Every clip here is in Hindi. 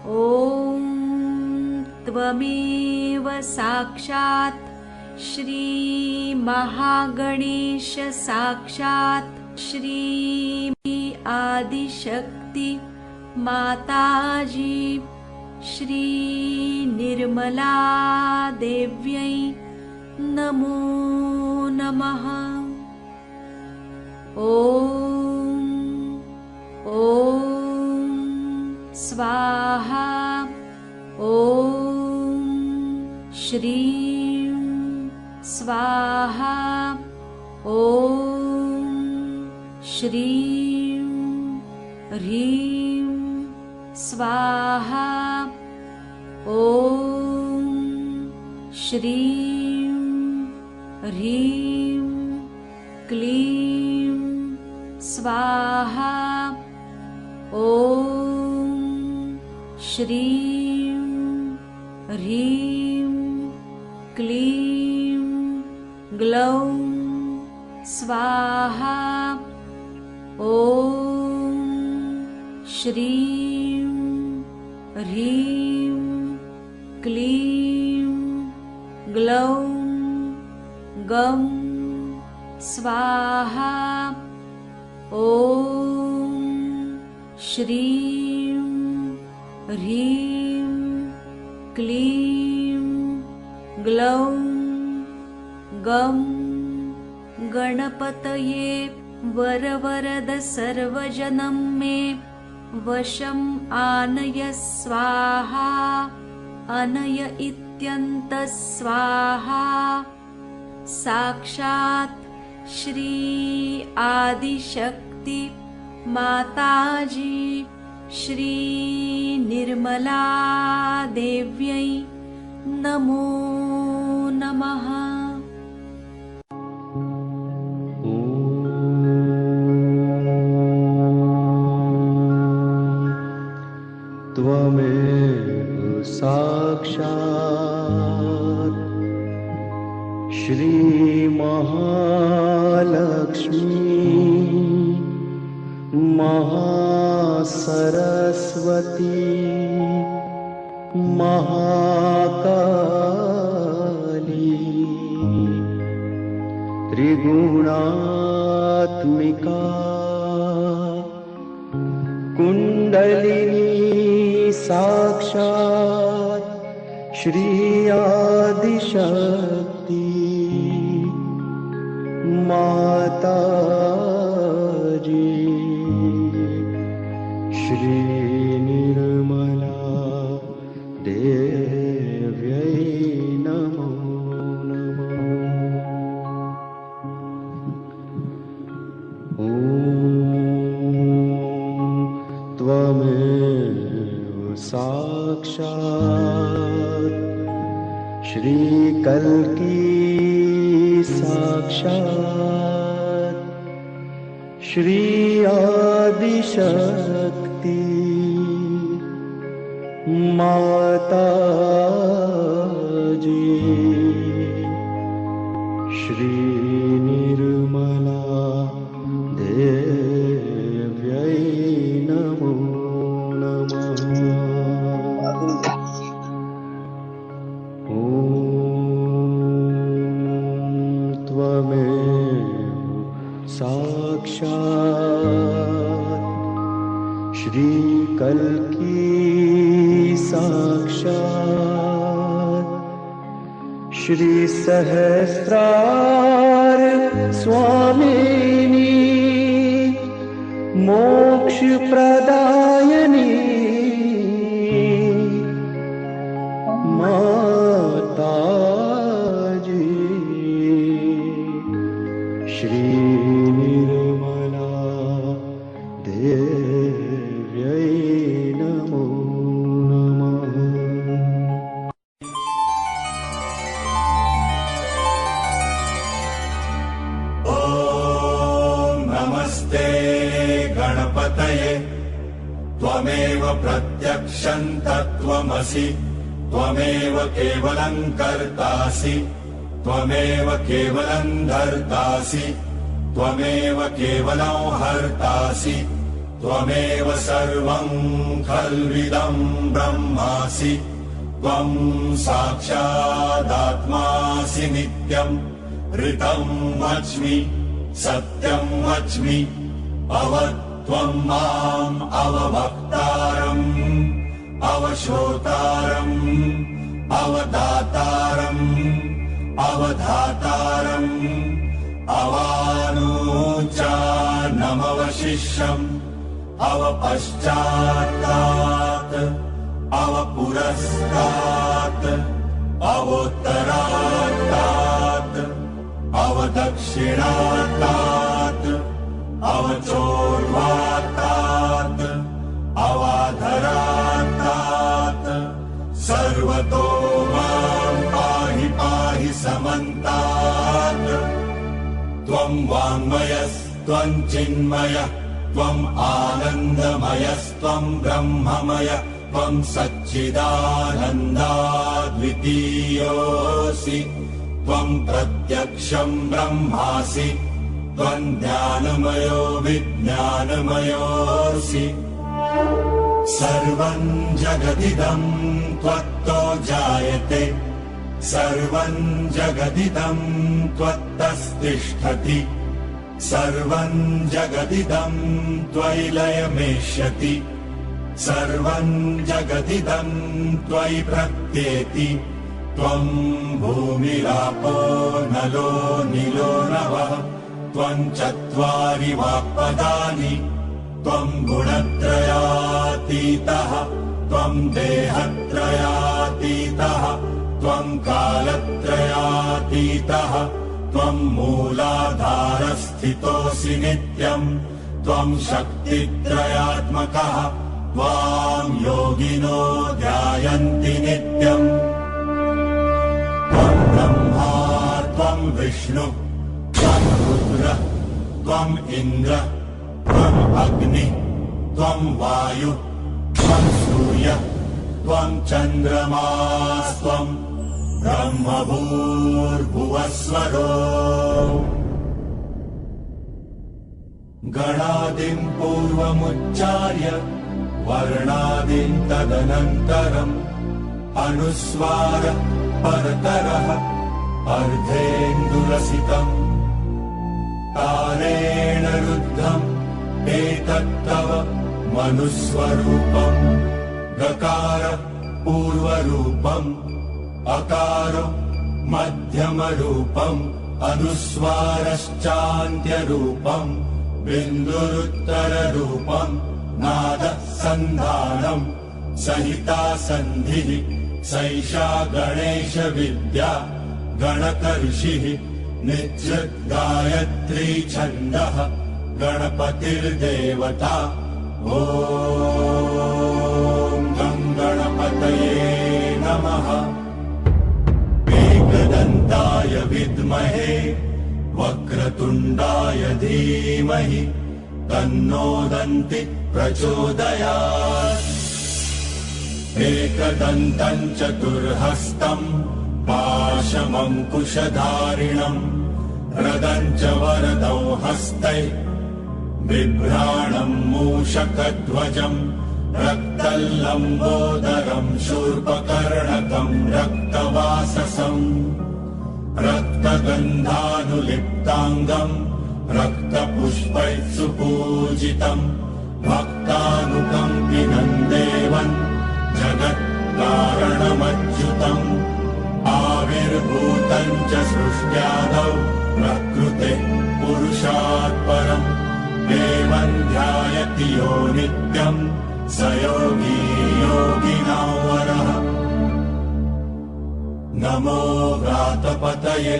ॐ त्वमेव साक्षात् श्री महागणेश साक्षात् श्री आदिशक्ति माताजी श्री निर्मला देव्यै नमो नमः। ॐ स्वाहा। ॐ श्रीं स्वाहा। ॐ श्रीं ह्रीं स्वाहा। ॐ श्रीं ह्रीं क्लीं स्वाहा। ॐ श्रीं ह्रीं क्लीं ग्लौं स्वाहा। ॐ श्रीं ह्रीं क्लीं ग्लौं गं स्वाहा। ॐ श्रीं ह्रीं क्लीं ग्लौं गं गणपतये वरवरद सर्वजनं मे वशम् आनय स्वाहा। अनय इत्यन्तः स्वाहा। साक्षात् श्री आदिशक्ति माताजी श्री निर्मला देव्यै नमो नमः। त्वमेव साक्षात् श्री महालक्ष्मी महासरस्वती महाकाली त्रिगुणात्मिका कुंडलिनी साक्षात् श्री आदिशक्ति माताजी श्री निर्मला देव्यै नमो नमः। ॐ त्वमेव साक्षात् श्री कल्की साक्षात् श्री आदिशक्ति माताजी श्री निर्मला देव्यै नमो नमः। ॐ त्वमेव साक्षात् श्री कल्की साक्षात् श्री सहस्रार स्वामिनी मोक्ष प्रदायिनी माताजी श्री निर्मला देव्यै नमो नमः। ॐ नमस्ते गणपतये त्वमेव प्रत्यक्षं तत्त्वमसि त्वमेव केवलं कर्तासि त्वमेव केवलं धर्तासि त्वमेव केवलं हर्तासि त्वमेव सर्वं खल्विदं ब्रह्मासि त्वं साक्षादात्मासि नित्यम् ऋतं वच्मि सत्यं वच्मि अवत्वं माम् अववक्तारम् अवश्रोतारम् अवदातारम् अवधातारम् अवानूचानमवशिष्यम् अवपश्चात्तात् अवपुरस्तात् अवोत्तरात्तात् अवदक्षिणात्तात् अवचोर्वात्तात् अवाधरात्तात् सर्वतो मां पाहि पाहि समन्तात् त्वं वाङ्मयस्त्वं चिन्मयः त्वम् आनन्दमयस्त्वं ब्रह्ममय त्वं सच्चिदानन्दाद्वितीयोऽसि त्वं प्रत्यक्षं ब्रह्मासि त्वं ज्ञानमयो विज्ञानमयोऽसि सर्वं जगदिदं त्वत्तो जायते सर्वं जगदिदं त्वत्तस्तिष्ठति सर्वं जगदिदं त्वयि लयमेष्यति सर्वं जगदिदं त्वयि प्रत्येति त्वं भूमिरापो नलो निलो नवः त्वं चत्वारि वाक्पदानि त्वं गुणत्रयातीतः त्वं देहत्रयातीतः त्वं कालत्रयातीतः त्वं मूलाधारस्थितोऽसि नित्यम् त्वं शक्तित्रयात्मकः त्वां योगिनो ध्यायन्ति नित्यम् त्वं ब्रह्मा त्वं विष्णु त्वं रुद्र त्वं इन्द्र त्वं अग्नि त्वं वायु त्वं सूर्य त्वं चन्द्रमास्त्वं ब्रह्मभूर्भुवस्वरो गणादिं पूर्वमुच्चार्य वर्णादिं तदनन्तरम् अनुस्वार परतरः अर्धेन्दुरसितम् तारेण रुद्धम् एतत्तव मनुस्वरूपम् गकार पूर्वरूपम् अकार मध्यमरूपम् अनुस्वारश्चान्त्यरूपम् बिन्दुरुत्तररूपम् नादः सन्धानम् सहिता सन्धिः सैषा गणेश विद्या गणकर्षिः निजृत् गायत्री छन्दः गणपतिर्देवता ॐ गं गणपतये नमः एकदन्ताय विद्महे वक्रतुण्डाय धीमहि तन्नो दन्ति प्रचोदयात् एकदन्तं चतुर्हस्तं पाशमङ्कुशधारिणम् रदं च वरदौ हस्तै बिभ्राणं मूषकध्वजम् रक्तल्लम्बोदरं शूर्पकर्णकं रक्तवाससम् रक्तगन्धानुलिप्ताङ्गम् रक्तपुष्पैः सुपूजितम् भक्तानुकम्पिनम् देवम् जगत्कारणमच्युतम् आविर्भूतम् च सृष्ट्यादौ प्रकृतेः पुरुषात् परम् देवम् ध्यायति यो नित्यम् स योगी योगिनां वरः नमो व्रातपतये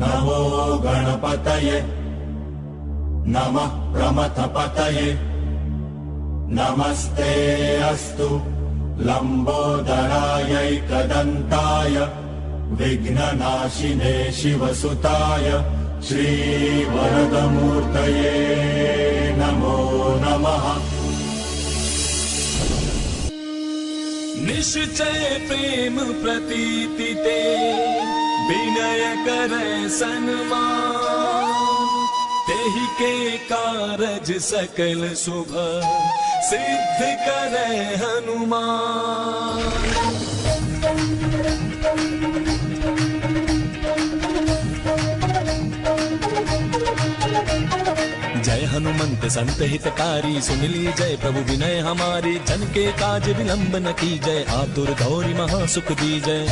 नमो गणपतये नमः प्रमथपतये नमस्ते अस्तु लम्बोदरायैकदन्ताय विघ्ननाशिने शिवसुताय श्रीवरदमूर्तये नमो नमः। निश्चय प्रेम प्रतीति ते विनय करे सन्मान तेहि के कारज सकल शुभ सिद्ध करे हनुमान। जय हनुमंत संत हितकारी, सुन ली जय प्रभु विनय हमारी। जन के काज विलंब न की जय, आतुर गौरी महासुख दी जय।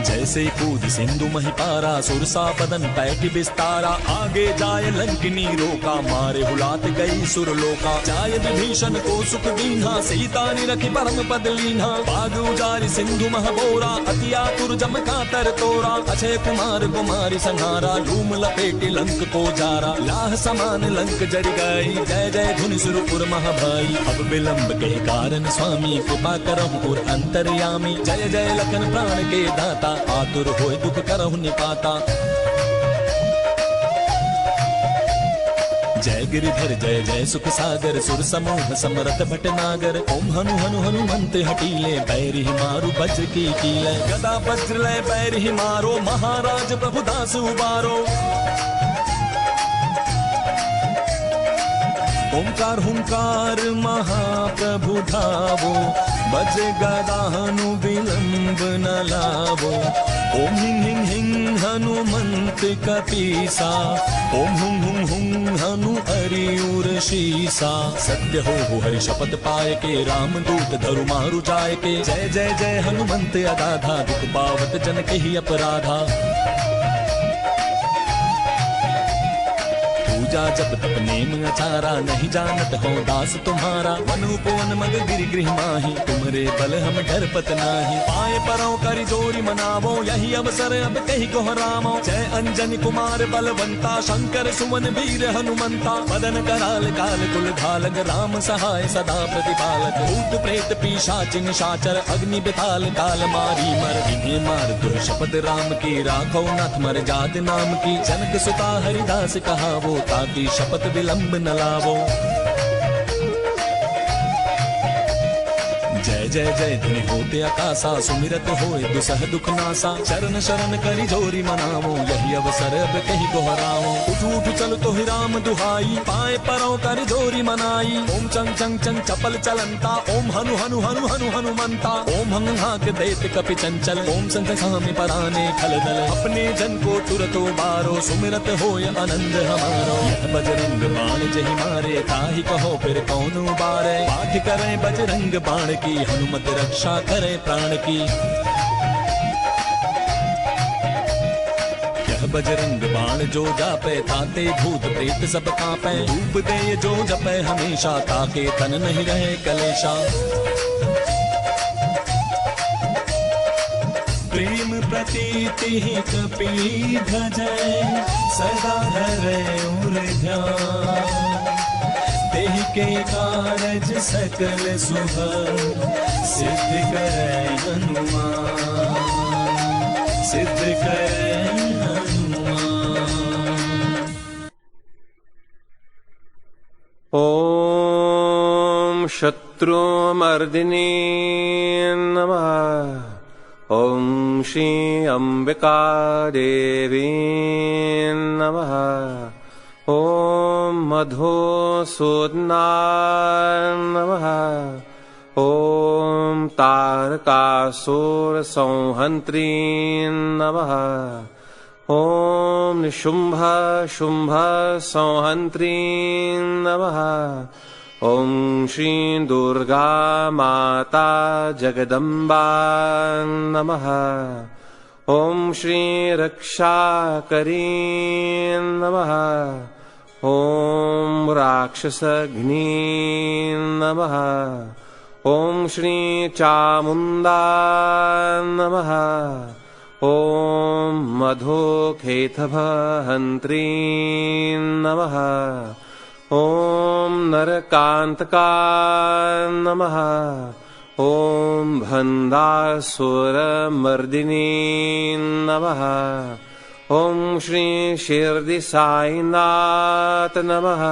जैसे कूद सिंधु महिपारा, सुरसा बदन पैठ बिस्तारा। आगे जाय लंकिनी रोका, मारे हुलात गई सुरलोका। जाय विभीषण को सुख दीन्हा, सीता निरखि परम पद लीन्हा। बाग उजारि सिंधु महबोरा, अति आतुर जम कातर तोरा। अक्षय कुमार कुमारी संहारा, धूम लपेटे लंक को जारा। लाह समान लंक जरि गई, जय जय धुनि सुरपुर महभई। अब विलंब के कारण स्वामी, कृपा करहु और अंतर्यामी। जय जय लखन प्राण के दाता, आतुर होय दुख करहु निपाता। जय गिरिधर जय जय सुख सागर, सुर समूह समरथ भटनागर। ओम हनु हनु हनुमंत हटीले, बैरि मारु वज्र की कीले। गदा वज्र लय बैरि मारो, महाराज प्रभु दास उबारो। ओंकार हुंकार महाप्रभु धावो, बज गदानु विलंब न लावो। ओम हिं हिं हिं हनुमंत कपीसा, ओम हुं हुं हुं हनु अरियुर शीसा। सत्य हो हरि शपथ पाय के, रामदूत धरु मारु जाय के। जय जय जय हनुमंत अगाधा, दुख पावत जन कहि अपराधा। पूजा जप तप नेम अचारा, नहीं जानत हो दास तुम्हारा। मनु पवन मग गिरि गृह माही, तुम्हारे बल हम डरपत नाही। पाए परों करि जोरी मनावो, यही अवसर अब कहि कोहरामो। जय अंजनी कुमार बलवंता, शंकर सुमन वीर हनुमंता। मदन कराल काल कुल धालक, राम सहाय सदा प्रतिपालक। भूत प्रेत पिशाच निशाचर, अग्नि बिताल काल मारी मर। इन्हें मार दुर शपथ राम की, राखो नाथ मर जात नाम की। जनक सुता हरिदास कहावो, ताकि शपथ विलंब न लावो। जय जय जय ध्वनि होते आकाशा, सुमिरत होए दुसह दुख नासा। चरण शरण करि जोरी मनावो, यही अवसर अब कहि दोहराओ। उठ उठ चल तो ही राम दुहाई, पाए परों करि जोरी मनाई। ओम चंग चंग चंग चपल चलंता, ओम हनु हनु हनु हनु हनुमंता। ओम हंग हाक देत कपि चंचल, ओम संत सामी पराने खल दल। अपने जन को तुरत उबारो, सुमिरत होय आनंद हमारो। यह बजरंग बाण जहि मारे, ताहि कहो फिर कौन उबारे। पाठ करें बजरंग बाण की, हनुमत रक्षा करे प्राण की। यह बजरंग बाण जो जापे, ताते भूत प्रेत सब कांपे। धूप दे जो जपे हमेशा, ताके तन नहीं रहे कलेशा। प्रेम प्रतीति कपि भजै, सदा धरे उर ध्यान। तेहि के कारज सकल शुभ, सिद्ध करे हनुमान। सिद्ध करे हनुमान। ओम शत्रुमर्दिनी नमः। ओम श्री अंबिका देवी नमः। ओम मधुसूदनाय नमः। ओम तारकासुर संहन्त्री नमः। ओम निशुंभ शुंभ संहन्त्री नमः। ओम श्री दुर्गा माता जगदम्बा नमः। ओम श्री रक्षाकरी नमः। ओम राक्षसघ्नी नमः। ओम श्री चामुंडा नमः। ओम मधुकेतभहन्त्री नमः। ओम नरकांतका नमः। ओम भंडासुरमर्दिनी नमः। ओम श्री शिरडी साईनाथ नमः।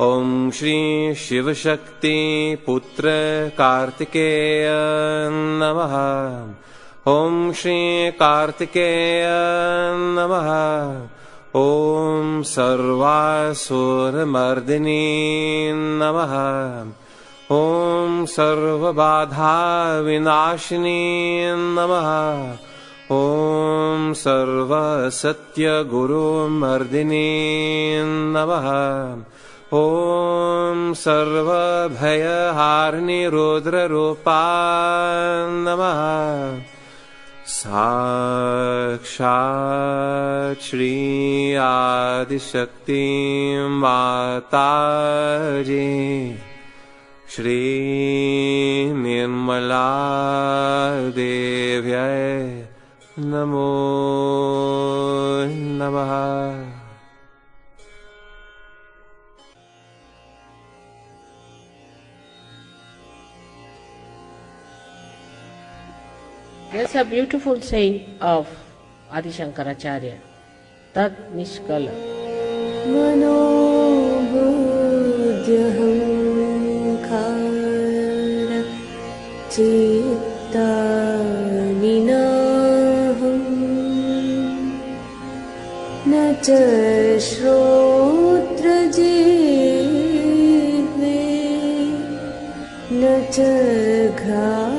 ओम श्री शिवशक्ति पुत्र कार्तिकेय नमः। ॐ श्री कार्तिकेय नमः। ॐ सर्वासुरमर्दिनी नमः। ॐ सर्वबाधाविनाशिनी नमः। ॐ सर्वसत्यगुरुमर्दिनी नमः। ॐ सर्वभयहारिणी रुद्ररूपा नमः। साक्षात् श्री आदिशक्ति माताजी श्री निर्मला देव्यै नमो नमः। There's a beautiful saying of Adi Shankaracharya, Tad Nishkala. Manobuddhyahankara citta vinaham na ca shrotra jihve na ca ghana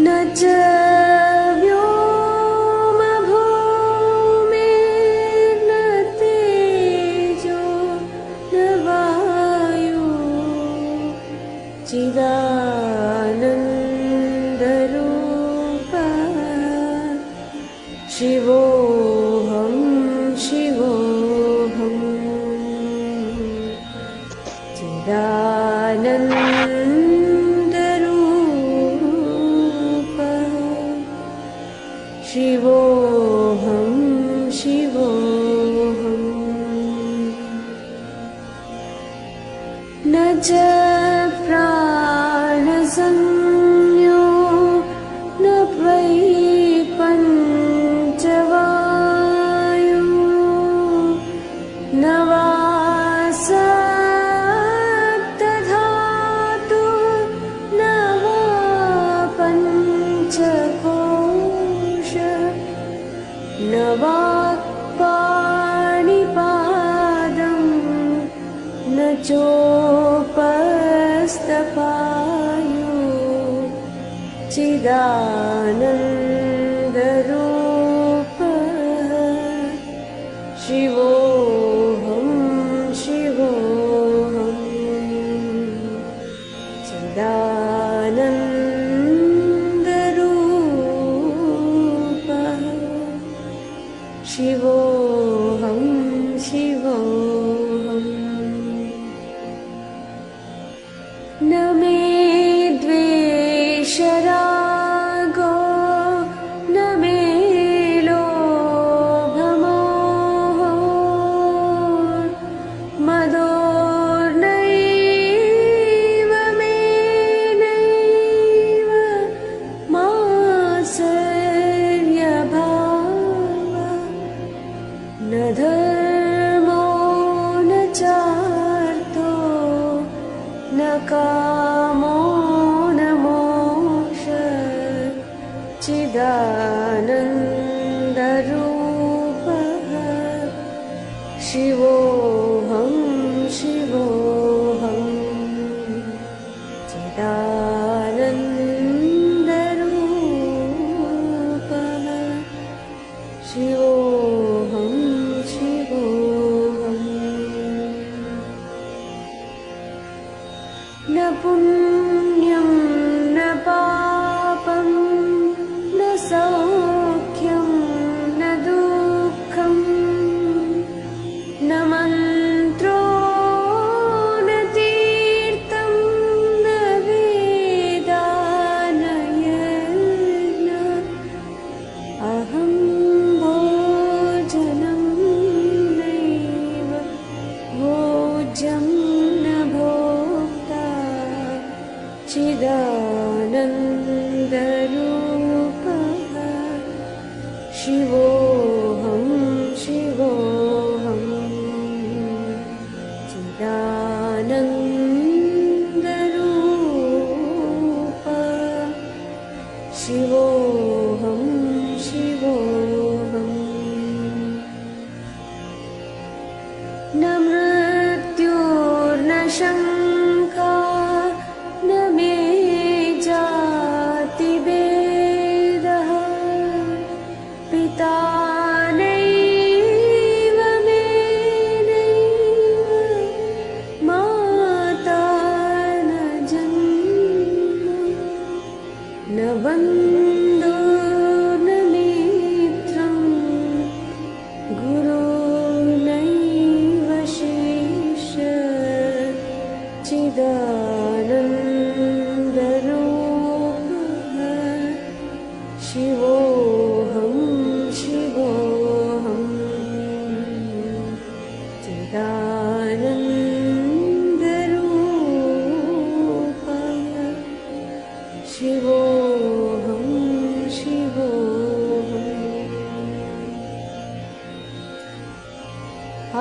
न च व्योमभूमिर्न तेजो न वायु चिदानन्दरूपः शिवोऽहं शिवोऽहं शिवोऽहं शिवोऽहं न च प्राणसंज्ञो न वै पञ्चवायु न वा सप्तधातु न वा पञ्चकोश न वाक्पाणिपादं न चोपस्थपायु चिदानन्दरूपः शिवोऽहं शिवोऽहं चिदानन्दरूपः शिवोऽहं शिवोऽहं न मे द्वेषरागो न मे लोभमोहो मदोर्नैव मे नैव मात्सर्यभावः न धर्मो न चार्थो न कामो न मोक्षः चिदानन्दरूपः शिवोऽहं शिवोऽहं चिदानन्दरूपः शिवोऽहं शिवोऽहं न पुण्यं न पापं न सौख्यं न दुःखं न मन्त्रो न तीर्थं न वेदा न यज्ञ अहं भोजनं नैव भोज्यं न भोक्ता चिदानन्दरूपः शिवोऽहं शिवोऽहं चिदानन्दरूपः पिता नैव मे नैव माता न जन्म न बन्धो न मित्रं गुरुर्नैव शिष्य चिदानन्दरूपः शिवोऽहं शिवोऽहं चिदानन्दरूपः शिवोऽहं शिवोऽहम्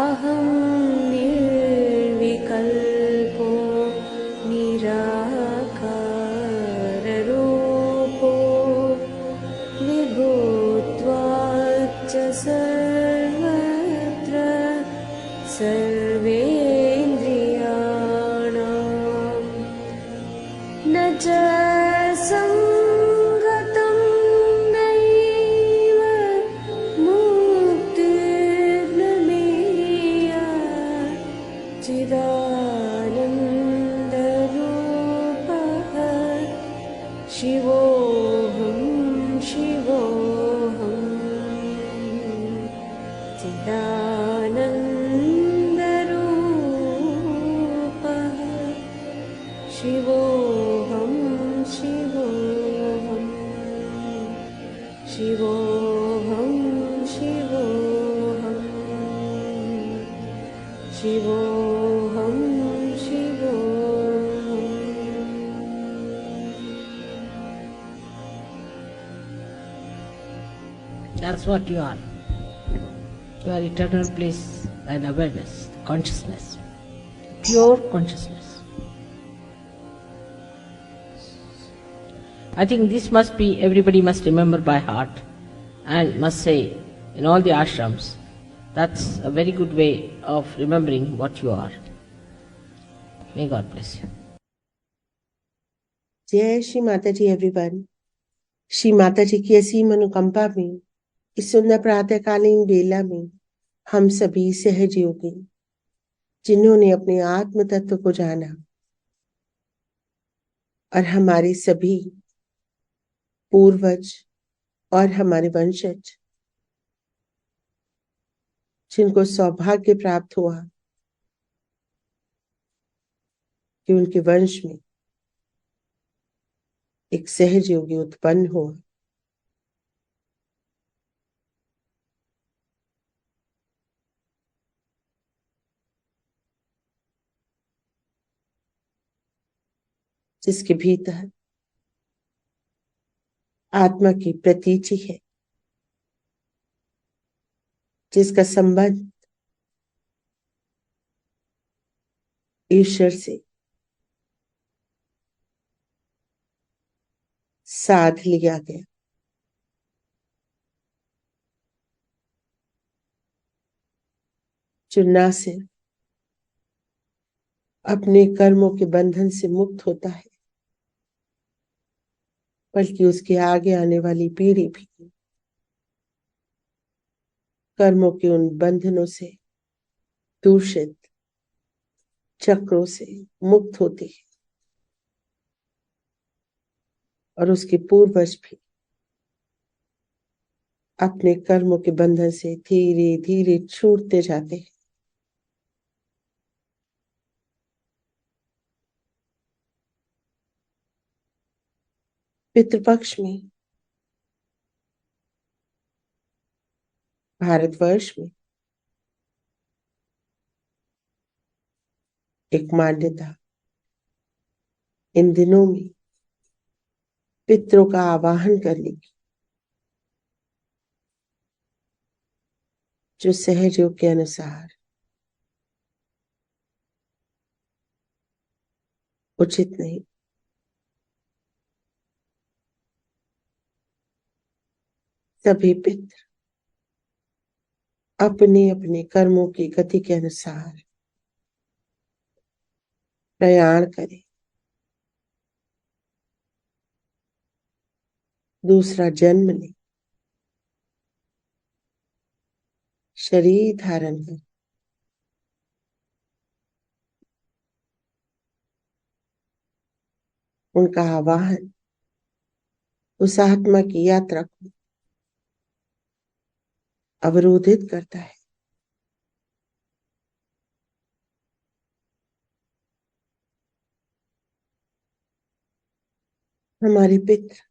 अहं निर्विकल्पो निराकाररूपो विभूत्वाच्च सर्वत्र सर्वेन्द्रियाणां न च सङ्गतं नैव मुक्तिर्न मेया चिदानन्दरूपः शिवोऽहं शिवोऽहं चिदानन्दरूपः शिवोऽहं शिवोऽहं शिवोऽहं शिवोऽहं शिवोऽहं शिवोऽहम् That's what you are. You are eternal bliss and awareness, consciousness, pure consciousness. I think this must be, everybody must remember by heart and must say in all the ashrams. That's a very good way of remembering what you are. May God bless you. जय श्री माता जी एवरीवन। श्री माता जी की असीम अनुकंपा में इस सुंदर प्रातःकालीन बेला में हम सभी सहयोगी जिन्होंने अपने आत्म तत्व को जाना और हमारे सभी पूर्वज और हमारे वंशज जिनको सौभाग्य प्राप्त हुआ कि उनके वंश में एक सहज योगी उत्पन्न हुआ, जिसके भीतर आत्मा की प्रतीति है, जिसका संबंध ईश्वर से साध लिया गया। जो ना सिर्फ अपने कर्मों के बंधन से मुक्त होता है बल्कि उसके आगे आने वाली पीढ़ी भी कर्मों के उन बंधनों से, दूषित चक्रों से मुक्त होती है और उसके पूर्वज भी अपने कर्मों के बंधन से धीरे धीरे छूटते जाते हैं। पितृपक्ष में भारतवर्ष में एक मान्यता इन दिनों में पितरों का आवाहन करने की, जो सहज योग के अनुसार उचित नहीं। सभी पितर अपने अपने कर्मों की गति के अनुसार प्रयाण करें, दूसरा जन्म लें शरीर धारण कर। उनका आवाहन उस आत्मा की यात्रा को अवरोधित करता है। हमारे पित्र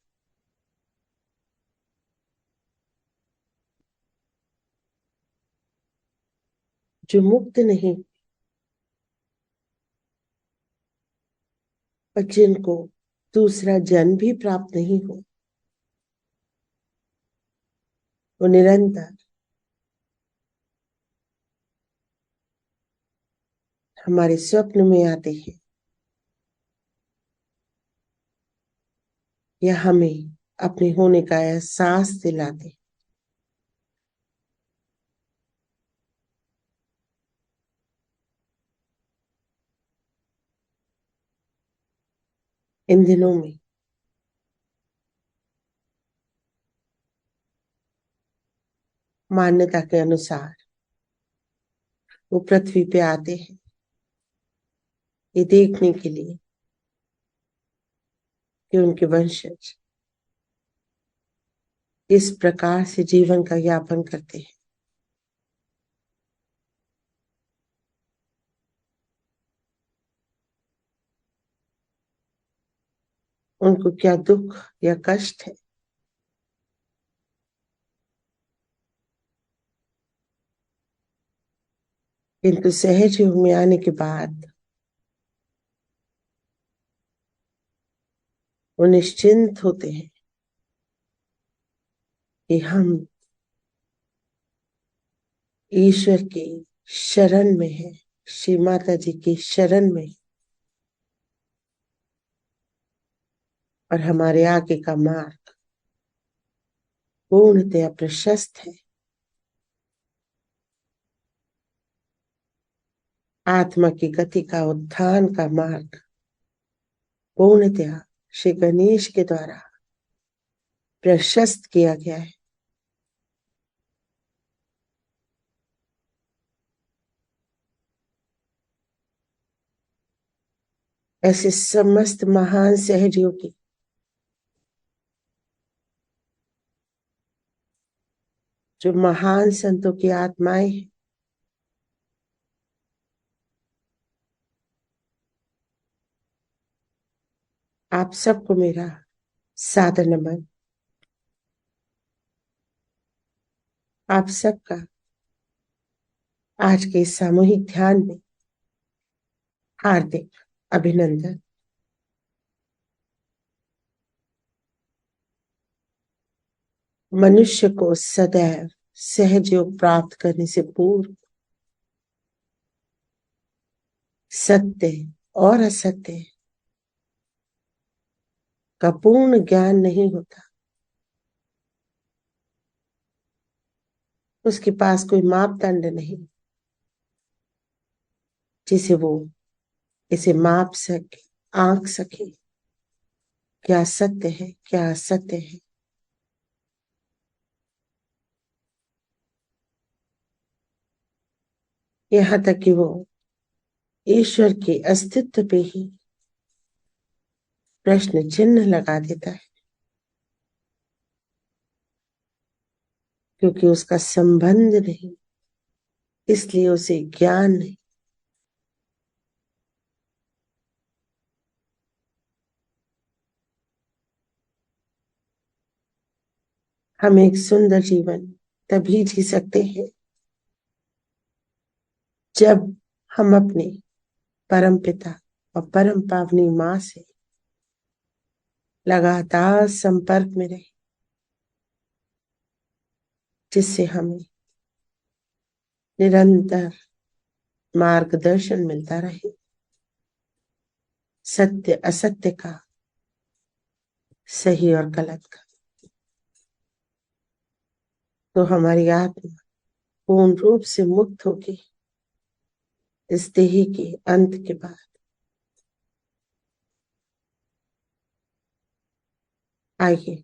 जो मुक्त नहीं, पर जिनको दूसरा जन्म भी प्राप्त नहीं हो, वो निरंतर हमारे स्वप्न में आते हैं या हमें अपने होने का एहसास दिलाते हैं। इन दिनों में मान्यता के अनुसार वो पृथ्वी पे आते हैं ये देखने के लिए कि उनके वंशज इस प्रकार से जीवन का यापन करते हैं। उनको क्या दुख या कष्ट है, किंतु सहज योग में आने के बाद वो निश्चिंत होते हैं कि हम ईश्वर की शरण में है, श्री माता जी की शरण में, और हमारे आगे का मार्ग पूर्णतया प्रशस्त है। आत्मा की गति का उत्थान का मार्ग पूर्णतया श्री गणेश के द्वारा प्रशस्त किया गया है। ऐसे समस्त महान सहयोगी जो महान संतों की आत्माएं हैं, आप सबको मेरा सादर नमन। आप सबका आज के सामूहिक ध्यान में हार्दिक अभिनंदन। मनुष्य को सदैव सहज योग प्राप्त करने से पूर्व सत्य और असत्य का पूर्ण ज्ञान नहीं होता। उसके पास कोई मापदंड नहीं जिसे वो इसे माप सके, आंक सके, क्या सत्य है क्या असत्य है। यहाँ तक कि वो ईश्वर के अस्तित्व पे ही प्रश्न चिन्ह लगा देता है, क्योंकि उसका संबंध नहीं, इसलिए उसे ज्ञान नहीं। हम एक सुंदर जीवन तभी जी सकते हैं जब हम अपने परम पिता और परम पावनी माँ से लगातार संपर्क में रहे, जिससे हमें निरंतर मार्गदर्शन मिलता रहे, सत्य असत्य का, सही और गलत का। तो हमारी आत्मा पूर्ण रूप से मुक्त होगी इस देही के अंत के बाद। आइए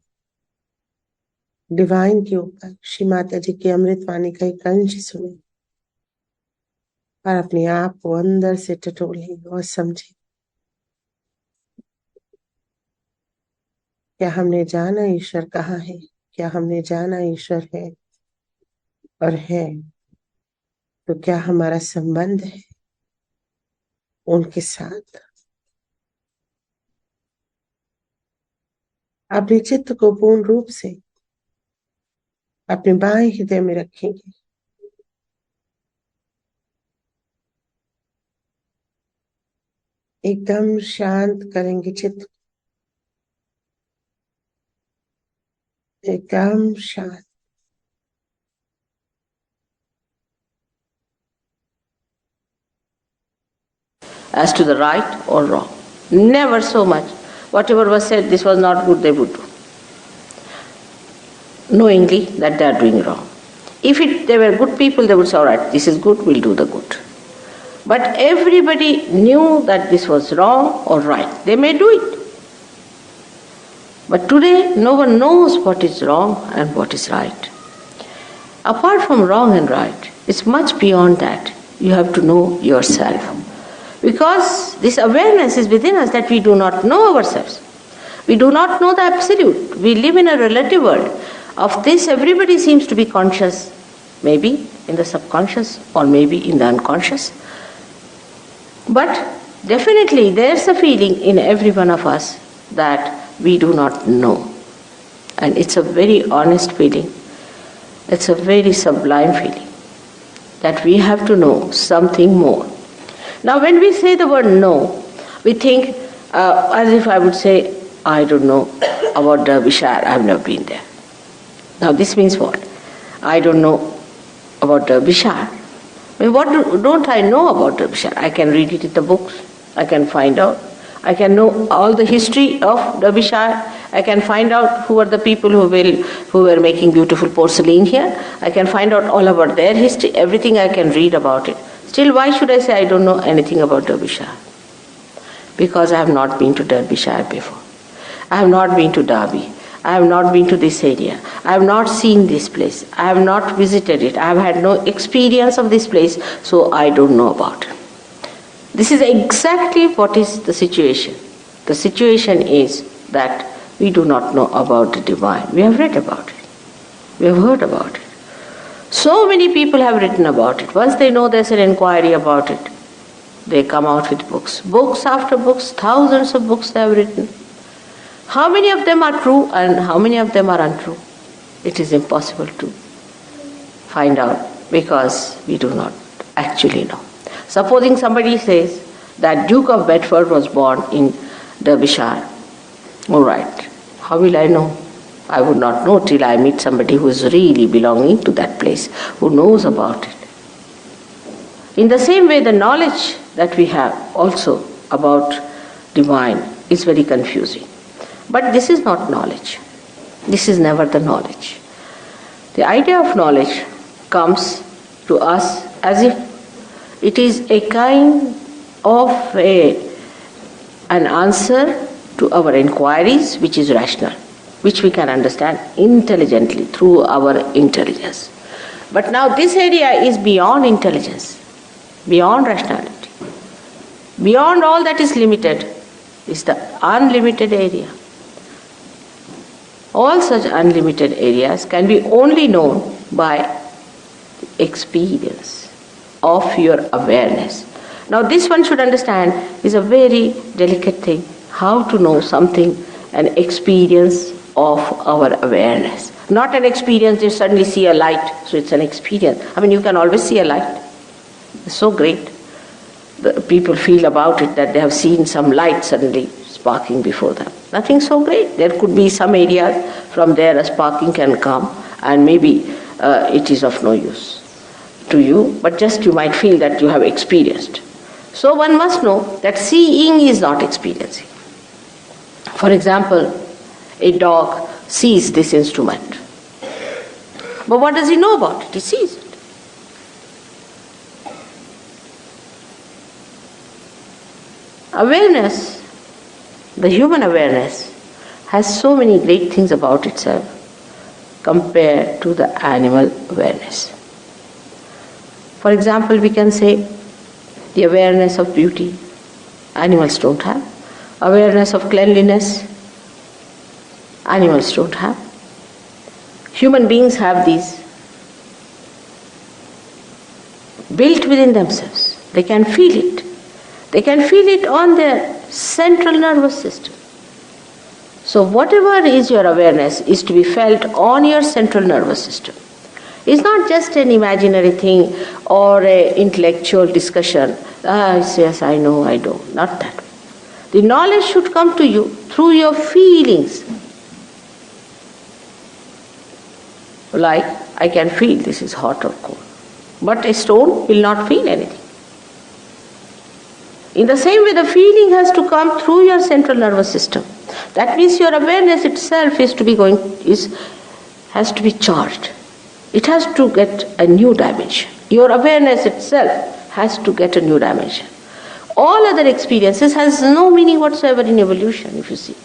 डिवाइन के ऊपर श्री माता जी की अमृत वाणी का एक अंश सुने और अपने आप को अंदर से टटोले और समझे। क्या हमने जाना ईश्वर कहाँ है? क्या हमने जाना ईश्वर है? और है तो क्या हमारा संबंध है उनके साथ? अपने चित्त को पूर्ण रूप से अपने बाएं हृदय में रखेंगे। एकदम शांत करेंगे चित्त, एकदम शांत। As to the right or wrong. Never so much. Whatever was said, this was not good, they would do. Knowingly that they are doing wrong. If they were good people, they would say, all right, this is good, we'll do the good. But everybody knew that this was wrong or right. They may do it. But today, no one knows what is wrong and what is right. Apart from wrong and right, it's much beyond that. You have to know yourself. Because this awareness is within us that we do not know ourselves. We do not know the absolute. We live in a relative world. Of this, everybody seems to be conscious, maybe in the subconscious or maybe in the unconscious. But definitely there's a feeling in every one of us that we do not know. And it's a very honest feeling. It's a very sublime feeling that we have to know something more. Now when we say the word know, we think as if I would say, I don't know about Derbyshire, I've never been there. Now this means what? I don't know about Derbyshire. I mean, what don't I know about Derbyshire? I can read it in the books, I can find out. I can know all the history of Derbyshire. I can find out who are the people who were making beautiful porcelain here. I can find out all about their history, everything I can read about it. Still, why should I say I don't know anything about Derbyshire? Because I have not been to Derbyshire before. I have not been to Derby. I have not been to this area. I have not seen this place. I have not visited it. I have had no experience of this place, so I don't know about it. This is exactly what is the situation. The situation is that we do not know about the divine. We have read about it. We have heard about it. So many people have written about it. Once they know there's an inquiry about it, they come out with books. Books after books, thousands of books they have written. How many of them are true and how many of them are untrue? It is impossible to find out because we do not actually know. Supposing somebody says that Duke of Bedford was born in Derbyshire. All right, how will I know? I would not know till I meet somebody who is really belonging to that place, who knows about it. In the same way, the knowledge that we have also about divine is very confusing. But this is not knowledge. This is never the knowledge. The idea of knowledge comes to us as if it is a kind of an answer to our inquiries which is rational, which we can understand intelligently through our intelligence. But now this area is beyond intelligence, beyond rationality. Beyond all that is limited is the unlimited area. All such unlimited areas can be only known by experience of your awareness. Now this one should understand is a very delicate thing, how to know something, an experience of our awareness. Not an experience you suddenly see a light, so it's an experience. I mean, you can always see a light. It's so great. The people feel about it that they have seen some light suddenly sparking before them. Nothing so great. There could be some areas from there a sparking can come and maybe it is of no use to you, but just you might feel that you have experienced. So one must know that seeing is not experiencing. For example, a dog sees this instrument. But what does he know about it? He sees it. Awareness, the human awareness, has so many great things about itself compared to the animal awareness. For example, we can say the awareness of beauty, animals don't have. Awareness of cleanliness, animals don't have. Human beings have these built within themselves. They can feel it. They can feel it on their central nervous system. So whatever is your awareness is to be felt on your central nervous system. It's not just an imaginary thing or an intellectual discussion. Yes, I know, I do. Not that way. The knowledge should come to you through your feelings. Like, I can feel this is hot or cold. But a stone will not feel anything. In the same way, the feeling has to come through your central nervous system. That means your awareness itself has to be charged. It has to get a new dimension. Your awareness itself has to get a new dimension. All other experiences has no meaning whatsoever in evolution, if you see.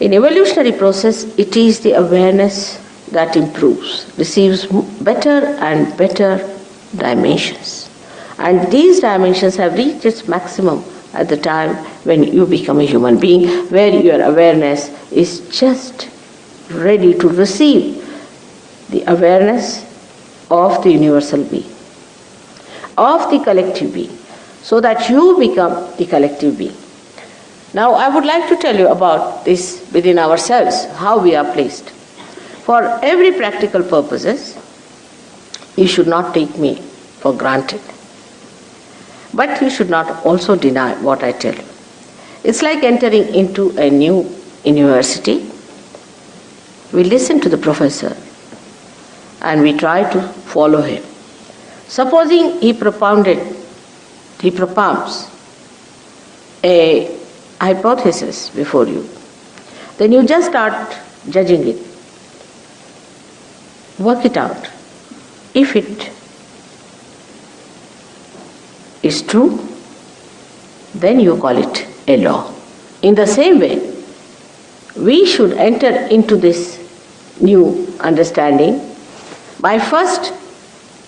In evolutionary process, it is the awareness that improves, receives better and better dimensions. And these dimensions have reached its maximum at the time when you become a human being, where your awareness is just ready to receive the awareness of the universal being, of the collective being, so that you become the collective being. Now, I would like to tell you about this within ourselves, how we are placed. For every practical purposes, you should not take me for granted. But you should not also deny what I tell you. It's like entering into a new university. We listen to the professor and we try to follow him. Supposing he propounds a hypothesis before you, then you just start judging it. Work it out. If it is true, then you call it a law. In the same way, we should enter into this new understanding by first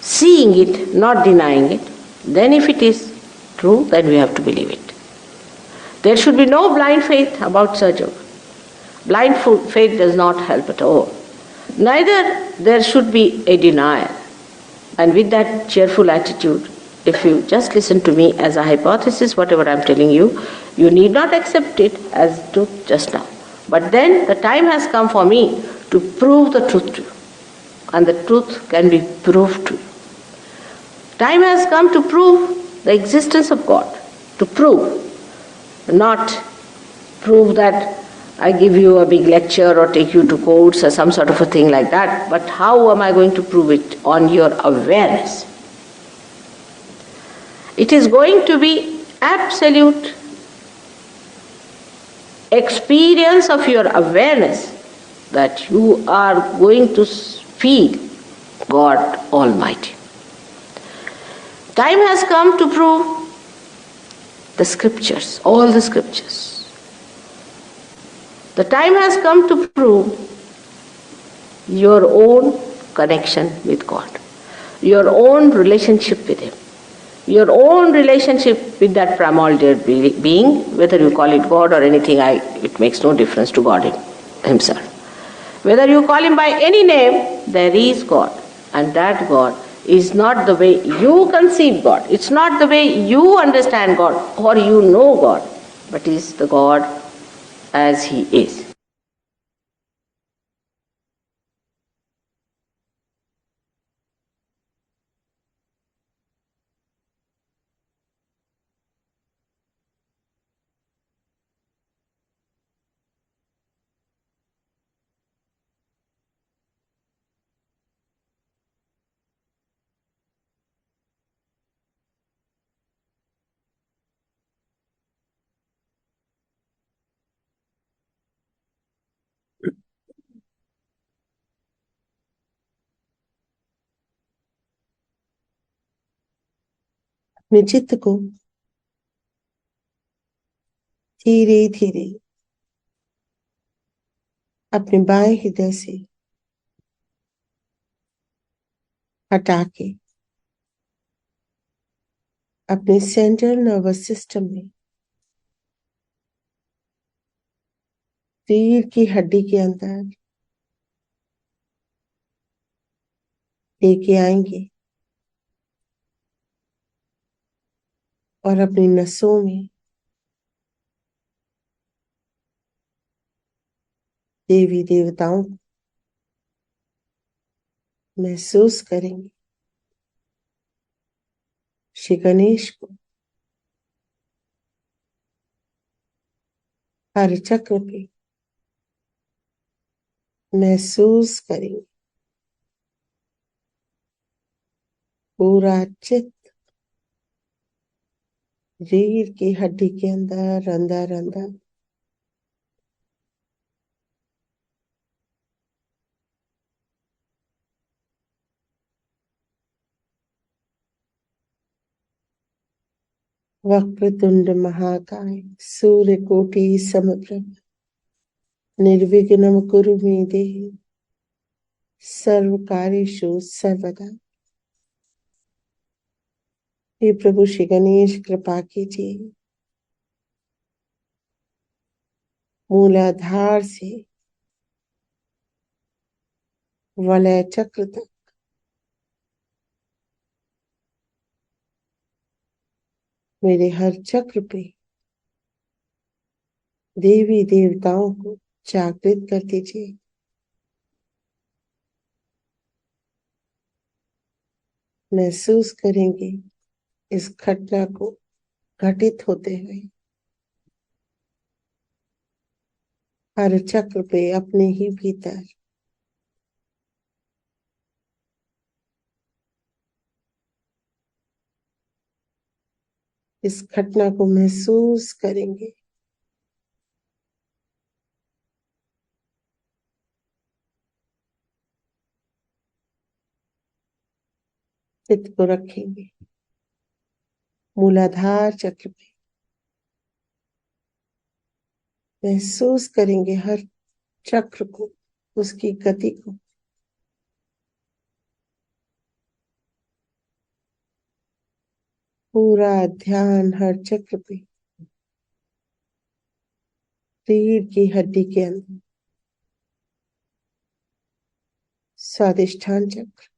seeing it, not denying it. Then if it is true, then we have to believe it. There should be no blind faith about Sahaja. Blind faith does not help at all. Neither there should be a denial. And with that cheerful attitude, if you just listen to me as a hypothesis, whatever I am telling you, you need not accept it as truth just now. But then the time has come for me to prove the truth to you. And the truth can be proved to you. Time has come to prove the existence of God. To prove. Not prove that I give you a big lecture or take you to courts or some sort of a thing like that. But how am I going to prove it? On your awareness. It is going to be absolute experience of your awareness that you are going to feel God Almighty. Time has come to prove the scriptures, all the scriptures. The time has come to prove your own connection with God, your own relationship with Him, your own relationship with that primordial being, whether you call it God or anything, it makes no difference to God Himself. Whether you call Him by any name, there is God. And that God is not the way you conceive God. It's not the way you understand God or you know God, but is the God as He is. अपने चित्त को धीरे धीरे अपने बाएं हृदय से हटा के अपने सेंट्रल नर्वस सिस्टम में रीढ़ की हड्डी के अंदर लेके आएंगे और अपनी नसों में देवी देवताओं को महसूस करेंगे। श्री गणेश को हर चक्र पे महसूस करेंगे। पूरा चित्त रीढ़ की हड्डी के अंदर अंदर अंदर वक्रतुंड महाकाय सूर्यकोटि समप्रभ निर्विघ्नं कुरु मे देहि सर्वकार्येषु सर्वदा। हे प्रभु श्री गणेश कृपा कीजिए। मूलाधार से वलय चक्र तक मेरे हर चक्र पे देवी देवताओं को जागृत कर दीजिए। महसूस करेंगे इस घटना को घटित होते हुए हर चक्र पे अपने ही भीतर। इस घटना को महसूस करेंगे। चित्त को रखेंगे मूलाधार चक्र पे। महसूस करेंगे हर चक्र को, उसकी गति को। पूरा ध्यान हर चक्र पे रीढ़ की हड्डी के अंदर स्वादिष्ठान चक्र,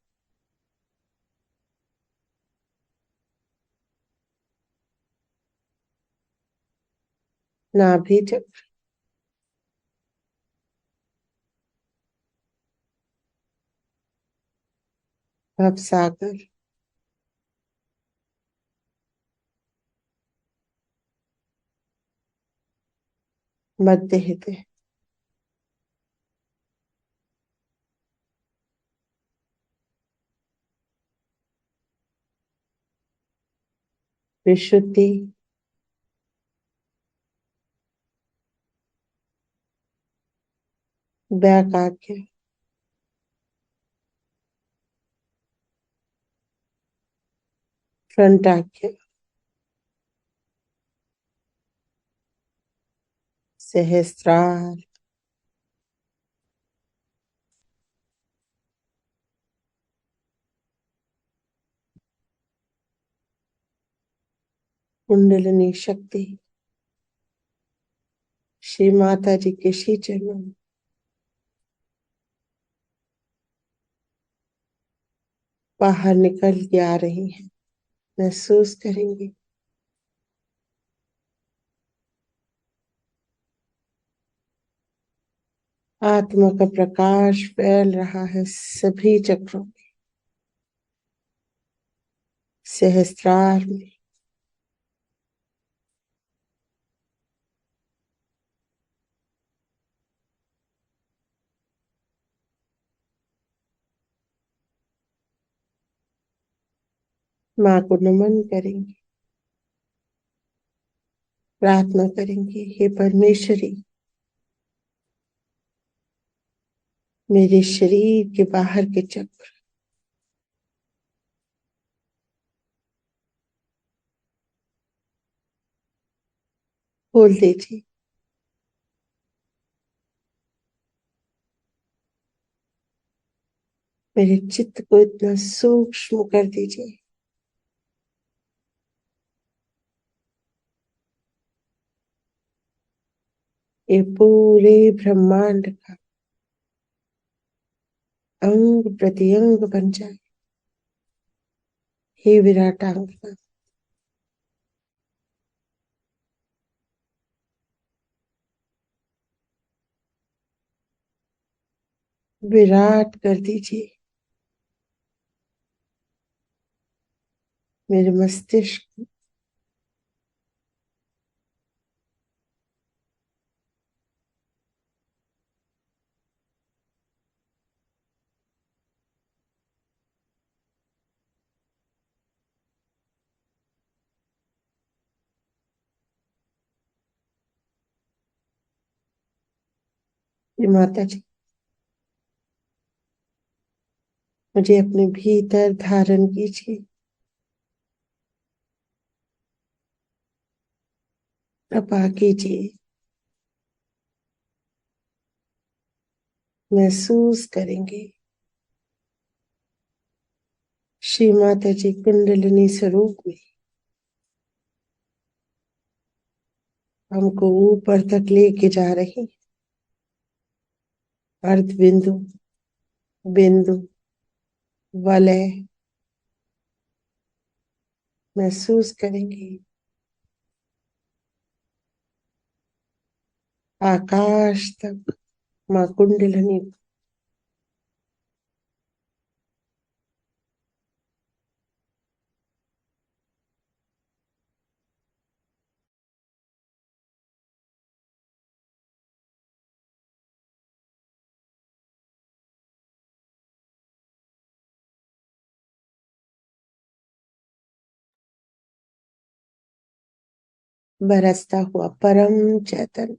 नाभि चक्र, भवसागर, मध्य हृदय, विशुद्धि, व्याकाग्य, फ्रंटाग्य, सहस्त्रार, कुंडलिनी शक्ति श्री माता जी के श्री चरणों में बाहर निकल के आ रही है। महसूस करेंगे आत्मा का प्रकाश फैल रहा है सभी चक्रों में, सहस्त्रार में, माँ को नमन करेंगे, प्रार्थना करेंगे। हे परमेश्वरी, मेरे शरीर के बाहर के चक्र खोल दीजिए। मेरे चित्त को इतना सूक्ष्म कर दीजिए ये पूरे ब्रह्मांड का अंग प्रत्यंग बन जाए। हे विराटांगना, विराट कर दीजिए मेरे मस्तिष्क, ये माता जी मुझे अपने भीतर धारण कीजिए, कृपा कीजिए। महसूस करेंगे श्री माता जी कुंडलिनी स्वरूप में हमको ऊपर तक लेके जा रही। अर्ध बिंदु, बिंदु, वलय महसूस करेंगे। आकाश तक माँ कुंडलिनी बरसता हुआ परम चैतन्य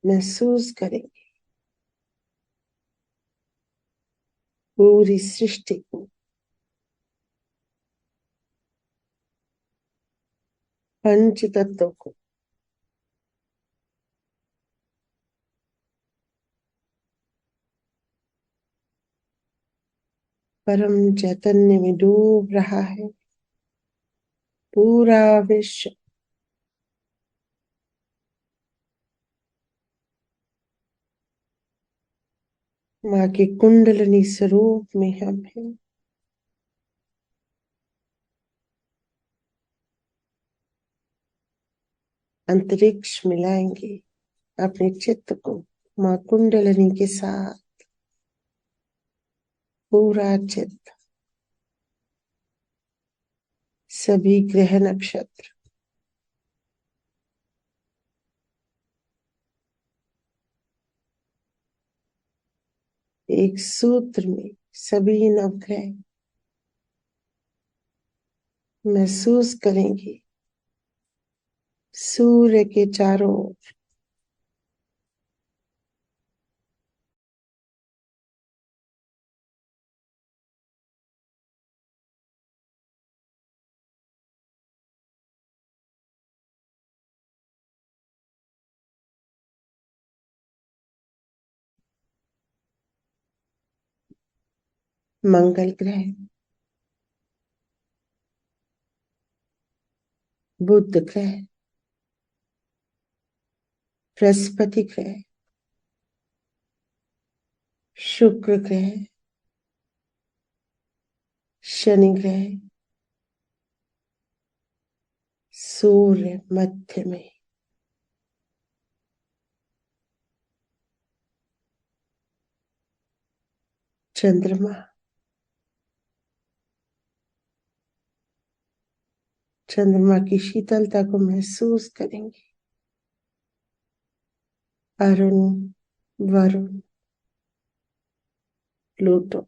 महसूस करेंगे। पूरी सृष्टि को, पंच तत्वों को परम चैतन्य में डूब रहा है। पूरा विश्व माँ के कुंडलिनी स्वरूप में हम हैं। अंतरिक्ष मिलाएंगे अपने चित्त को माँ कुंडलिनी के साथ। पूरा चित्त, सभी ग्रह नक्षत्र, एक सूत्र में सभी नवग्रह महसूस करेंगे। सूर्य के चारों ओर मंगल ग्रह, बुध ग्रह, बृहस्पति ग्रह, शुक्र ग्रह, शनि ग्रह, सूर्य मध्य में, चंद्रमा, चंद्रमा की शीतलता को महसूस करेंगे। अरुण, वरुण, प्लूटो,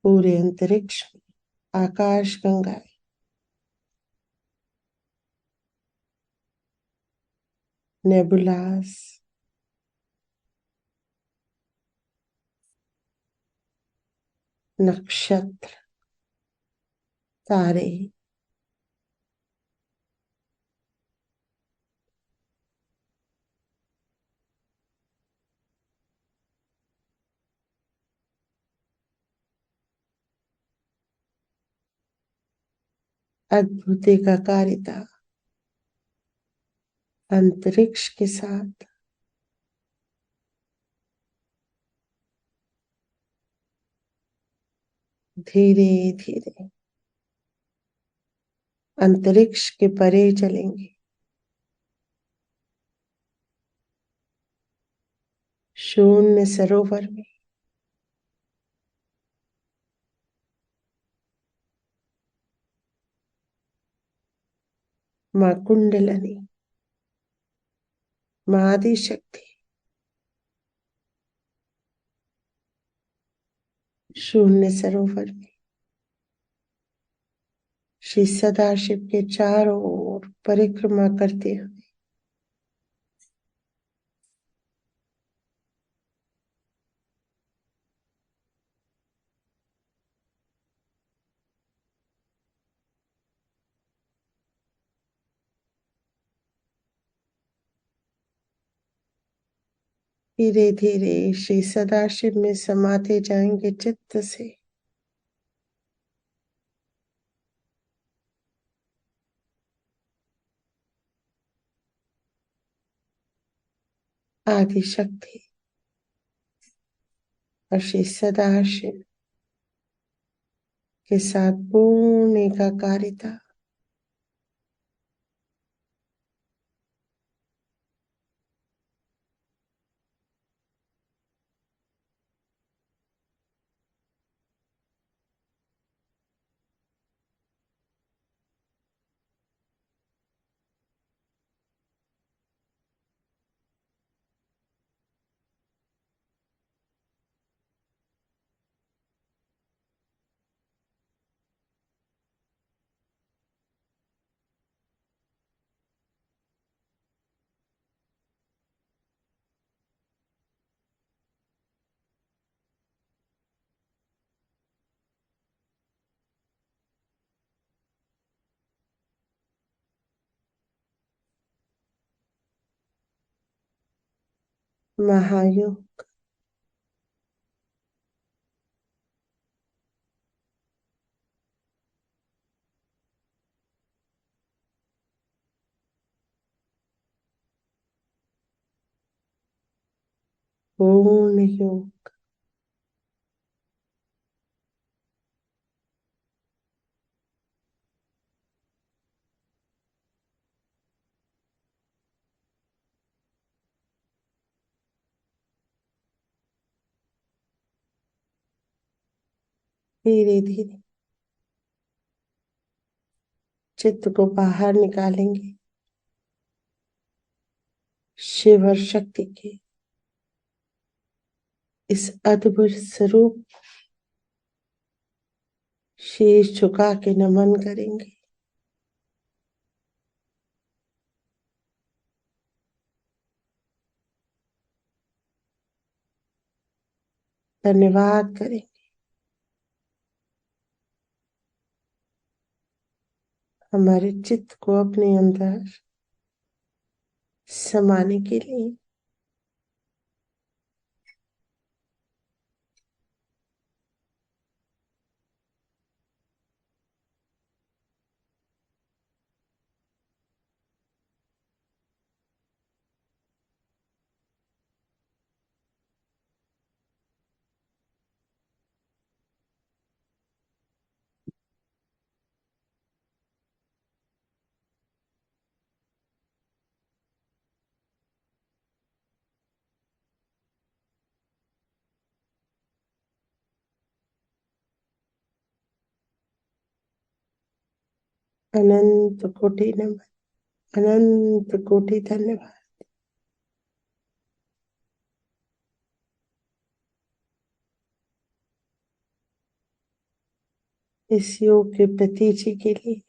पूरे अंतरिक्ष में आकाश गंगाएं नेबुलास नक्षत्र, तारे, अद्भुत एकाकारिता अंतरिक्ष के साथ धीरे धीरे अंतरिक्ष के परे चलेंगे। शून्य सरोवर में मां कुंडलनी, मां आदि शक्ति शून्य सरोवर में श्री सदाशिव के चारों ओर परिक्रमा करते हुए धीरे धीरे श्री सदाशिव में समाते जाएंगे चित्त से। आदि शक्ति और श्री सदाशिव के साथ पूर्ण एकाकारिता महायोग पूर्ण योग धीरे धीरे चित्त को बाहर निकालेंगे शिव और शक्ति के इस अद्भुत स्वरूप शीश झुका के नमन करेंगे। धन्यवाद करेंगे हमारे चित्त को अपने अंदर समाने के लिए। अनंत कोटि नमन, अनंत कोटि धन्यवाद। इस योग के प्रतीची के लिए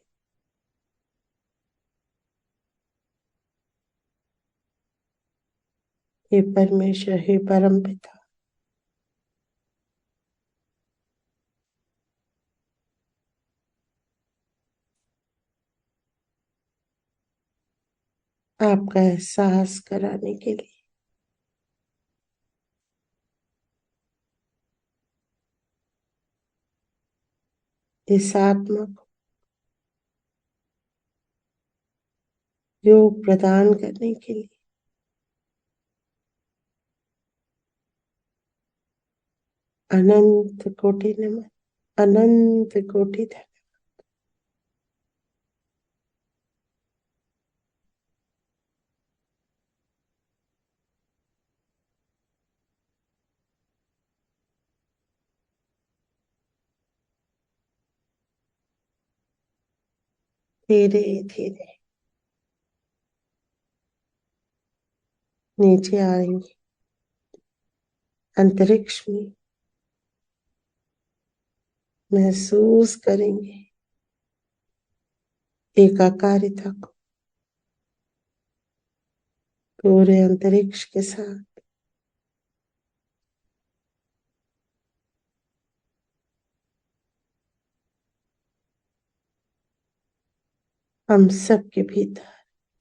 हे परमेश्वर, हे परम पिता, आपका एहसास कराने के लिए। इस आत्मा को योग प्रदान करने के लिए अनंत कोटि नमन, अनंत कोटि धन्यवाद। धीरे धीरे नीचे आएंगे, अंतरिक्ष में महसूस करेंगे एकाकारिता को, पूरे अंतरिक्ष के साथ। हम सब के भीतर,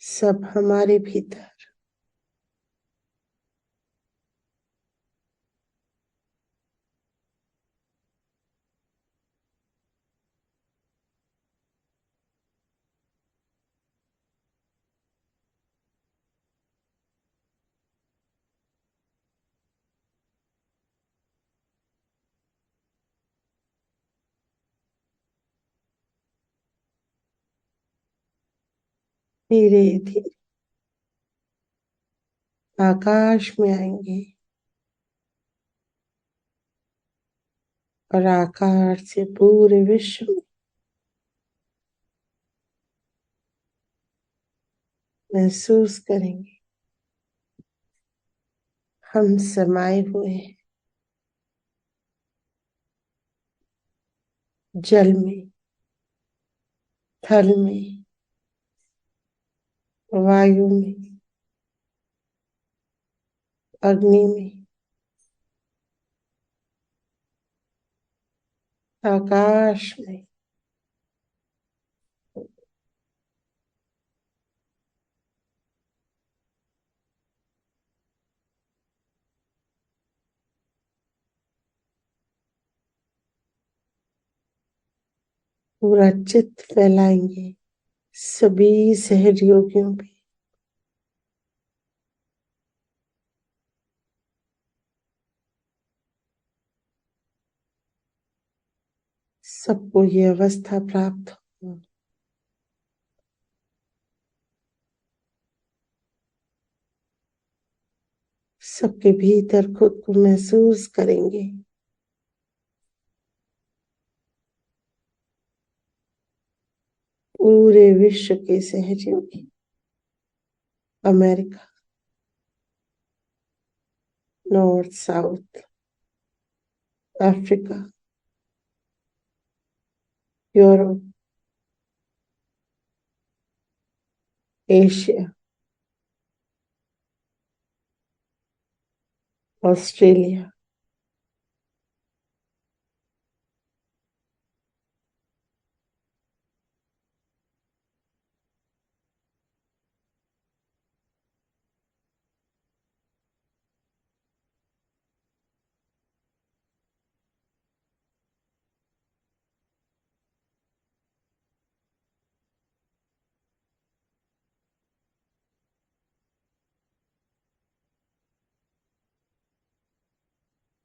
सब हमारे भीतर धीरे धीरे आकाश में आएंगे और आकाश से पूरे विश्व में महसूस करेंगे हम समाये हुए हैं जल में, थल में, वायु में, अग्नि में, आकाश में। पूरा चित्त फैलाएंगे सभी सहयोगियों पे। सबको ये अवस्था प्राप्त हो। सबके भीतर खुद को महसूस करेंगे पूरे विश्व के सहयोगी, America, north, south, Africa, Europe, Asia, Australia,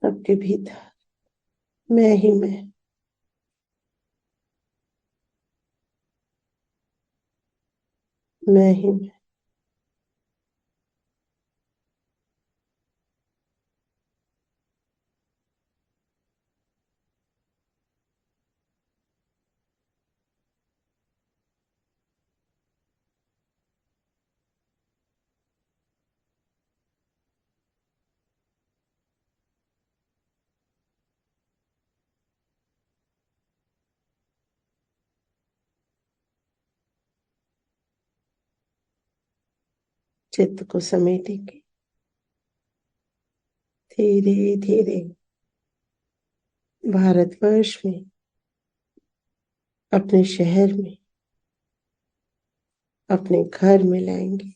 सबके भीतर मैं ही मैं ही मैं। चित्त को समेटेंगे धीरे धीरे भारतवर्ष में, अपने शहर में, अपने घर में लाएंगे।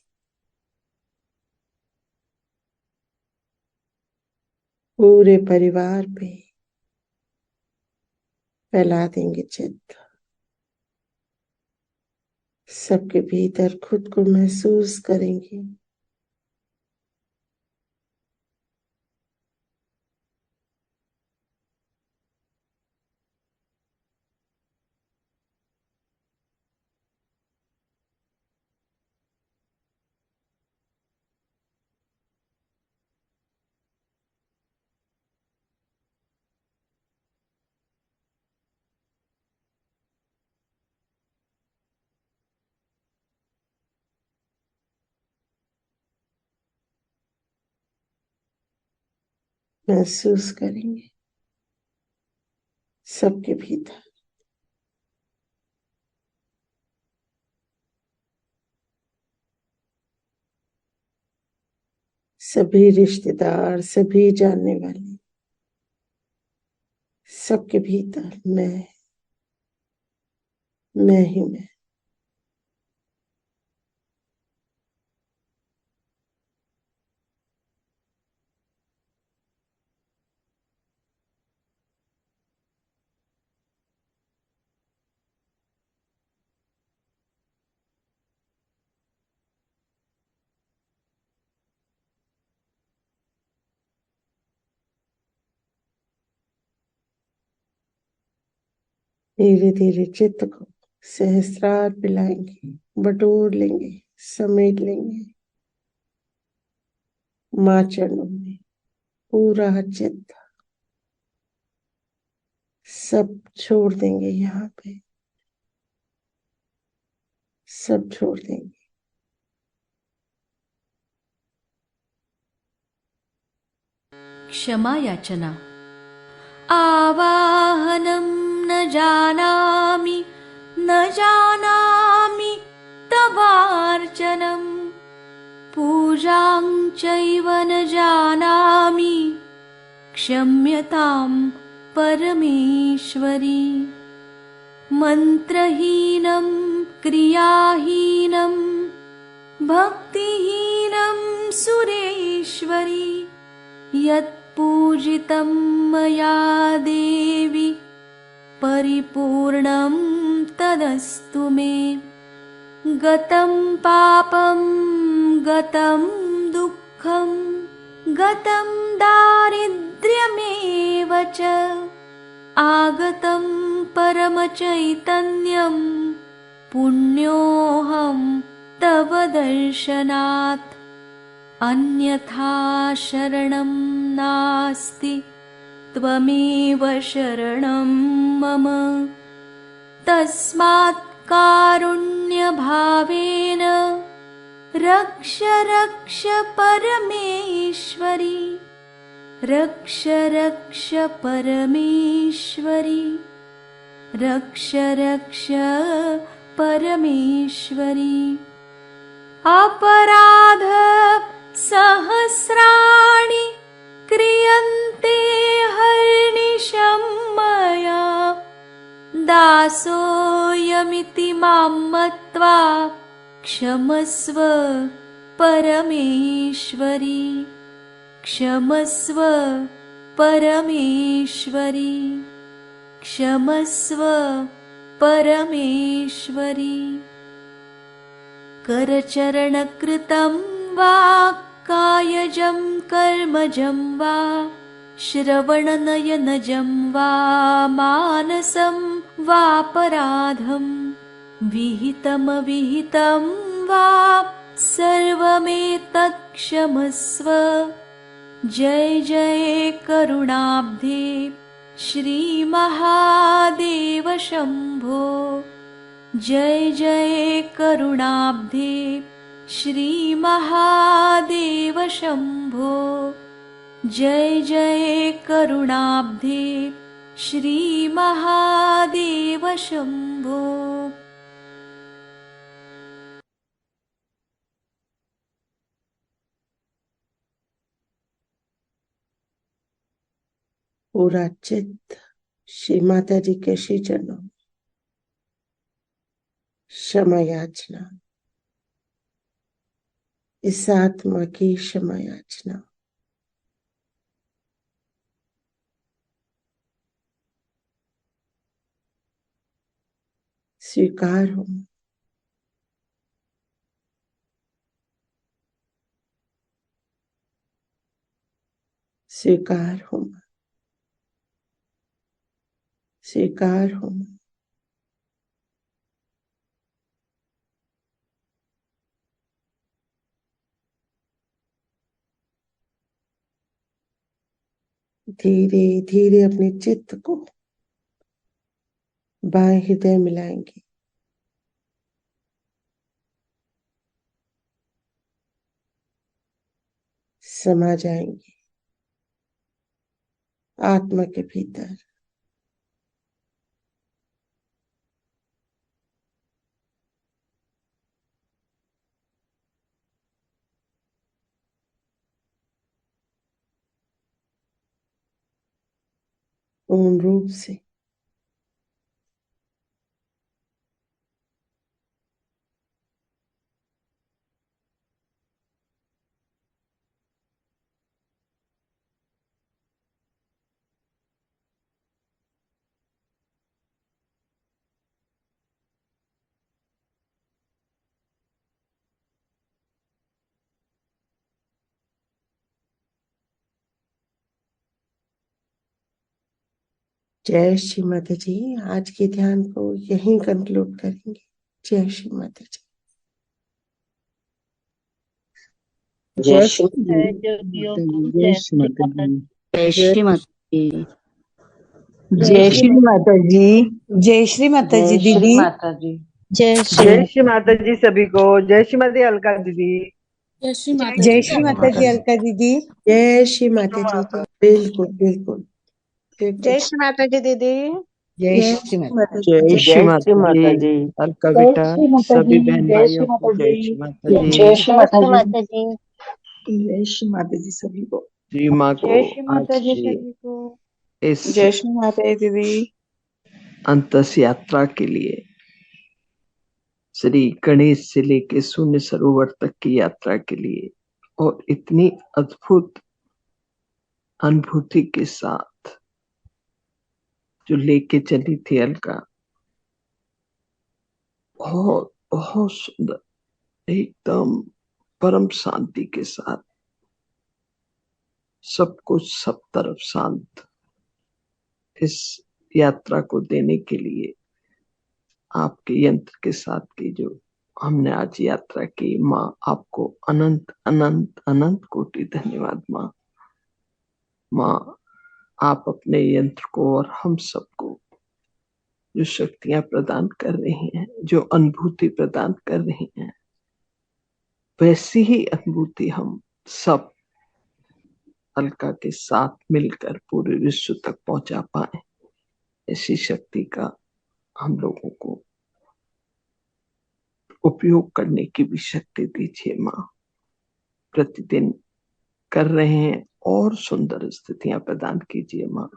पूरे परिवार पे फैला देंगे चित्त। सबके भीतर खुद को महसूस करेंगे। महसूस करेंगे सबके भीतर। सभी रिश्तेदार, सभी जानने वाले, सबके भीतर मैं ही मैं। धीरे धीरे चित्त को सहस्त्रार पिलाएंगे, बटोर लेंगे, समेट लेंगे माँ चरणों में। पूरा चित्त सब छोड़ देंगे, यहाँ पे सब छोड़ देंगे। क्षमा याचना। आवाहनं न जानामि तवार्चनं, पूजां चैव न जानामि, क्षम्यतां परमेश्वरी। मन्त्रहीनं क्रियाहीनं भक्तिहीनं सुरेश्वरी, यत्पूजितं मया देवी परिपूर्णं तदस्तु मे। गतं पापं गतं दुःखं गतं दारिद्र्यमेव च, आगतं परमचैतन्यं पुण्योऽहं तव दर्शनात्। अन्यथा शरणं नास्ति, त्वमेव शरणं मम। तस्मात् कारुण्यभावेन रक्ष रक्ष परमेश्वरी, रक्ष रक्ष परमेश्वरी, रक्ष रक्ष परमेश्वरी। अपराध सहस्राणि क्रियन्ते हर्निशं मया, दासोऽयमिति मां मत्वा क्षमस्व परमेश्वरी, क्षमस्व परमेश्वरी, क्षमस्व परमेश्वरी। करचरणकृतं वा कायजं कर्मजं वा, श्रवणनयनजं वा मानसं वापराधं, विहितमविहितं वा सर्वमेतत् क्षमस्व। जय जय करुणाब्धे श्रीमहादेव शम्भो, जय जय करुणाब्धे श्रीमहादेव शम्भो, जय जय करुणाब्धे श्रीमहादेव शम्भो। पूरा चित्त श्री माता जी के श्री चरणों में क्षमा याचना, इस आत्मा की क्षमा याचना। स्वीकार हो। स्वीकार हो। स्वीकार हो। धीरे धीरे अपने चित्त को बाएं हृदय मिलाएंगे। समा जाएंगे आत्मा के भीतर। पूर्ण रूप से जय श्री माता जी। आज के ध्यान को यहीं कंक्लूड करेंगे। जय श्री माता जी। जय श्री जय श्री माता दी। जय श्री माता दी। जय श्री माता जी। जय श्री माता जी दीदी। जय जय श्री माता जी सभी को। जय श्री माता अलका दीदी। जय श्री माता जी अलका दीदी। जय श्री माता जी। बिल्कुल बिल्कुल। जय श्री माता जी दीदी। जय श्री माता जी। जय श्री माता जी अलका बेटा, सभी बहन भाइयों को जय श्री माता जी। जय श्री माता जी। जय श्री माता जी सभी को। जी माँ को आज इस जय श्री माता जी दीदी। अंतस यात्रा के लिए श्री गणेश से लेके शून्य सरोवर तक की यात्रा के लिए और इतनी अद्भुत अनुभूति के साथ जो लेके चली थी अलका, बहुत बहुत सुंदर, एकदम परम शांति के साथ, सब कुछ सब तरफ शांत, इस यात्रा को देने के लिए आपके यंत्र के साथ की जो हमने आज यात्रा की, माँ आपको अनंत अनंत अनंत कोटि धन्यवाद माँ। माँ आप अपने यंत्र को और हम सबको जो शक्तियां प्रदान कर रही हैं, जो अनुभूति प्रदान कर रही हैं, वैसी ही अनुभूति हम सब अलका के साथ मिलकर पूरे विश्व तक पहुंचा पाए। ऐसी शक्ति का हम लोगों को उपयोग करने की भी शक्ति दीजिए माँ। प्रतिदिन कर रहे हैं और सुंदर स्थितियां प्रदान कीजिए माँ।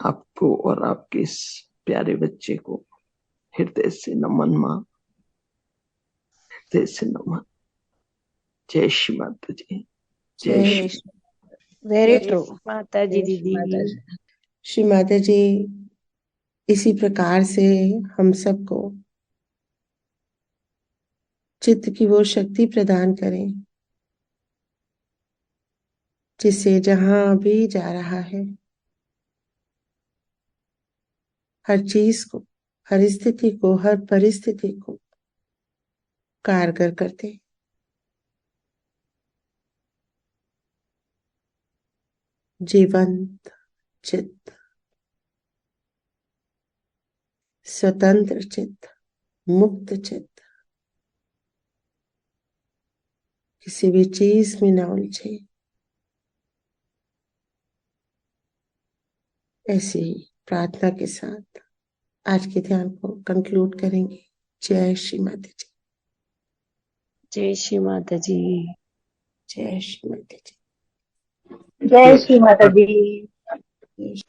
आपको और आपके इस प्यारे बच्चे को हृदय से नमन माँ, हृदय से नमन। जय श्री माता जी। जय श्री वेरी ट्रू माता जी दीदी। श्री माता जी इसी प्रकार से हम सबको चित्त की वो शक्ति प्रदान करें जिससे जहां भी जा रहा है, हर चीज को, हर स्थिति को, हर परिस्थिति को कारगर करते, जीवंत चित्त, स्वतंत्र चित्त, मुक्त चित्त, किसी भी चीज में न उलझे, ऐसी प्रार्थना के साथ आज के ध्यान को कंक्लूड करेंगे। जय श्री माता जी। जय श्री माता जी। जय श्री माता जी। जय श्री माता जी।